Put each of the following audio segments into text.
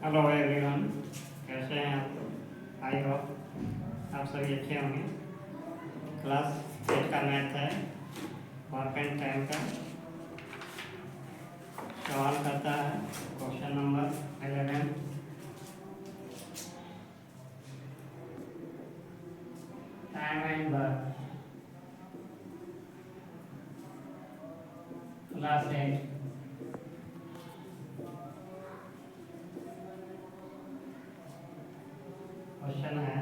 Hello everyone, कैसे हैं आप लोग? आई होप आप सभी अच्छे होंगे। क्लास 8 का मैथ है, वर्क एंड टाइम का सवाल करता है। Question number 11, time and work, class 8। Question है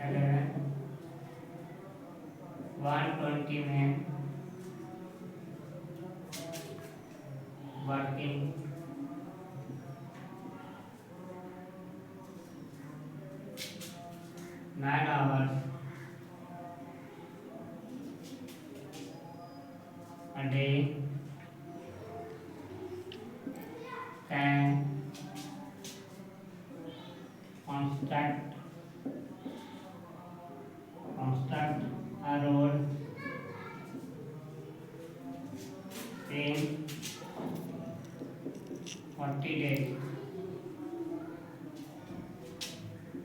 11, 120 में working 9 hours a day can construct a road in 40 days.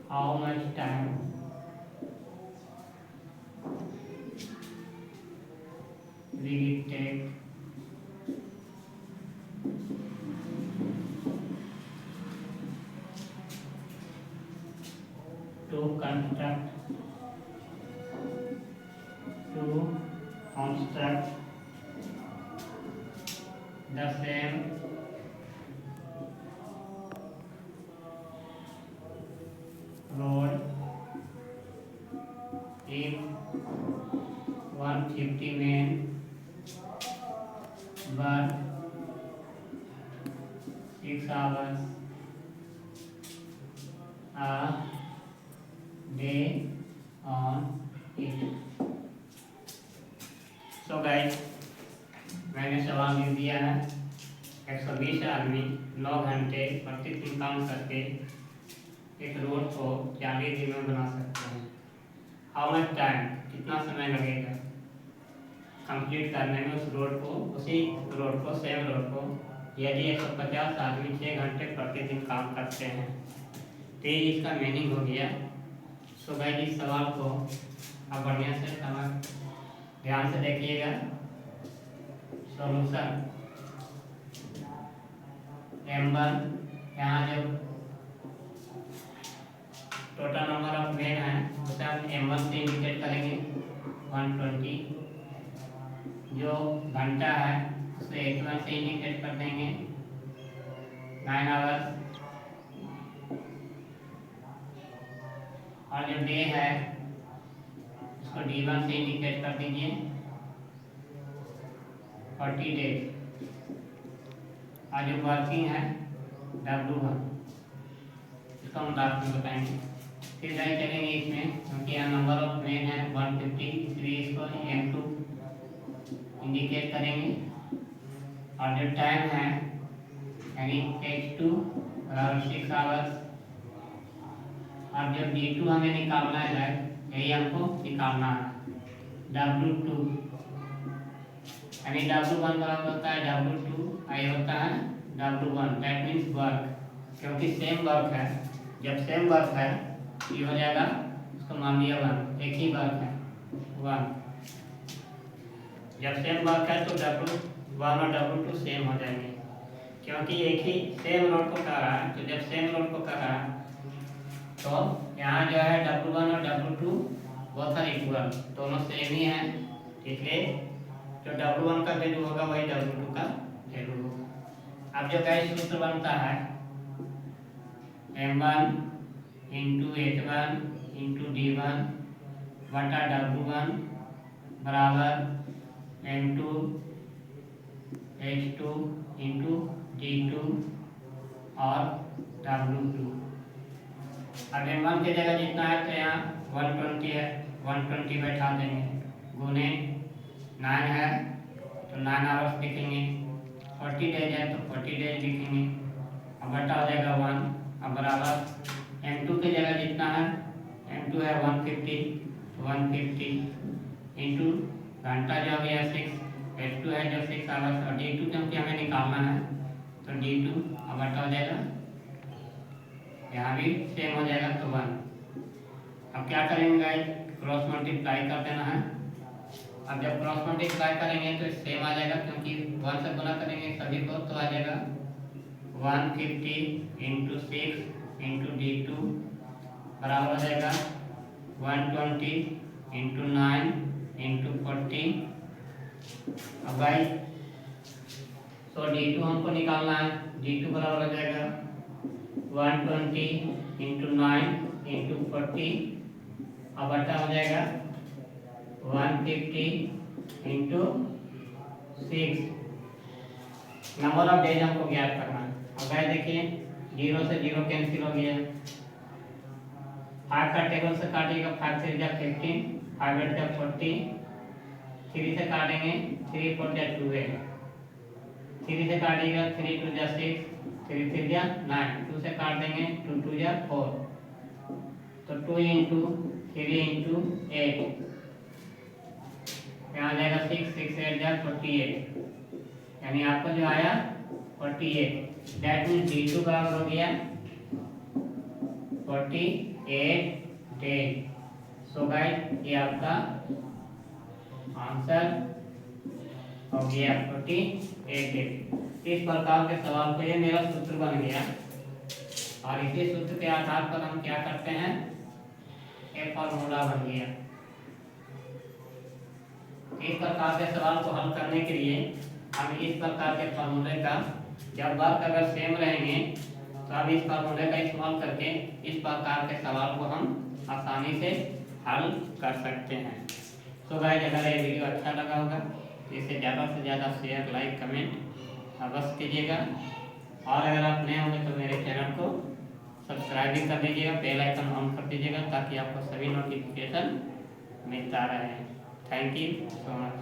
How much time will it take to construct the same road if 150 men work 6 hours a day on it? So guys, मैंने सवाल लिख दिया है। 120 आदमी 9 घंटे प्रतिदिन काम करके एक रोड को 40 दिन में बना सकते हैं। हाउ मच टाइम, कितना समय लगेगा कंप्लीट करने में उस रोड को, उसी रोड को, सेम रोड को, यदि 150 आदमी 6 घंटे प्रतिदिन काम करते हैं। तो ये इसका मीनिंग हो गया। सो गाइस, इस सवाल को आप बढ़िया से ध्यान से देखिएगा। सॉल्यूशन M1, यहाँ जो टोटल नंबर ऑफ मेन है उसे हम M1 से इंडिकेट करेंगे 120। जो घंटा है उसे H1 से इंडिकेट कर देंगे 9 आवर्स। और जो डे है उसको D1 से इंडिकेट कर दीजिए 40 डेज। और जो वर्किंग है W1, इसको हम लास्ट में बताएंगे। फिर जाए चलेंगे इसमें, क्योंकि यहाँ नंबर ऑफ मेन है 150, इसलिए इसको M2 इंडिकेट करेंगे। और जो टाइम है यानी H2 बराबर 6 आवर्स। और जो D2 हमें निकालना है, यही हमको निकालना है W2, यानी W1 बराबर होता है W2, आई होता है W1, दैट मीन्स वर्क। क्योंकि सेम वर्क है, जब सेम वर्क है ये हो जाएगा, उसको मान लिया 1, एक ही वर्क है 1। जब सेम वर्क है तो W1 और W2 सेम हो जाएंगे, क्योंकि एक ही सेम रोड को कर रहा है। तो जब सेम रोड को कर रहा है तो यहाँ जो है W1 और W2 बोथ आर इक्वल, दोनों सेम ही हैं, इसलिए जो W1 का वैल्यू होगा वही W2 का वैल्यू होगा। अब जो गाइस सूत्र बनता है M1 into H1 into D1 बटा W1 बराबर M2 H2 इंटू D2 और W2। अब M1 की जगह जितना है तो यहाँ 120 है, 120 बैठा देंगे, गुने 9 है तो 9 आवर्स लिखेंगे, 40 डेज है तो 40 डेज लिखेंगे। अब बटा हो जाएगा 1। अब बराबर M2 की जगह जितना है, M2 है 150, 150 इंटू घंटा जो हो गया 6, H2 है जो 6 आवर्स, और D2 क्योंकि हमें निकालना है तो D2 अब बटा हो जाएगा यहाँ भी सेम हो जाएगा तो 1। अब क्या करेंगे गाइस, क्रॉस मल्टीप्लाई कर देना है। अब जब क्रॉस मल्टीप्लाई करेंगे तो सेम आ जाएगा, क्योंकि 1 से गुना करेंगे सभी को तो आ जाएगा 150 इंटू 6 इंटू D2 बराबर हो जाएगा 120 इंटू 9 इंटू 40। अब गाइस तो D2 हमको निकालना है। D2 बराबर हो जाएगा 120 इंटू 9 इंटू 40, अब बटा हो जाएगा 150 इंटू 6। नंबर ऑफ डेज हमको ज्ञात करना है। अब गाइस देखिए 0 से 0 कैंसिल हो गया, 5 का टेबल से काटिएगा, 5 से 15, 5 8 का 40, 3 से काटेंगे 3 4 जा 12, 3 से काटिएगा 3 2 जा 6, 3 3 जा 9, 2 से काट देंगे 2 2 जा 4, तो 2 इंटू 3 इंटू 8, यहाँ आ जाएगा 6 6 8 जा 48, यानी आपको जो आया 48। दैट मीन्स D2 बराबर हो गया 48 डेज। सो गाइस ये आपका आंसर हो गया 48 डेज। इस प्रकार के सवाल को ये मेरा सूत्र बन गया, और इसी सूत्र के आधार पर हम क्या करते हैं, एक फॉर्मूला बन गया। इस प्रकार के सवाल को हल करने के लिए हम इस प्रकार के फॉर्मूले का, जब वर्क अगर सेम रहेंगे तो अब इस फॉर्मूले का इस्तेमाल करके इस प्रकार के सवाल को हम आसानी से हल कर सकते हैं। तो गाइस अगर ये वीडियो अच्छा लगा होगा तो इसे ज़्यादा से ज़्यादा शेयर लाइक कमेंट अवश्य कीजिएगा, और अगर आप नए होंगे तो मेरे चैनल को सब्सक्राइब भी कर दीजिएगा, बेल आइकन ऑन कर दीजिएगा ताकि आपको सभी नोटिफिकेशन मिलता रहे। Thank you so much.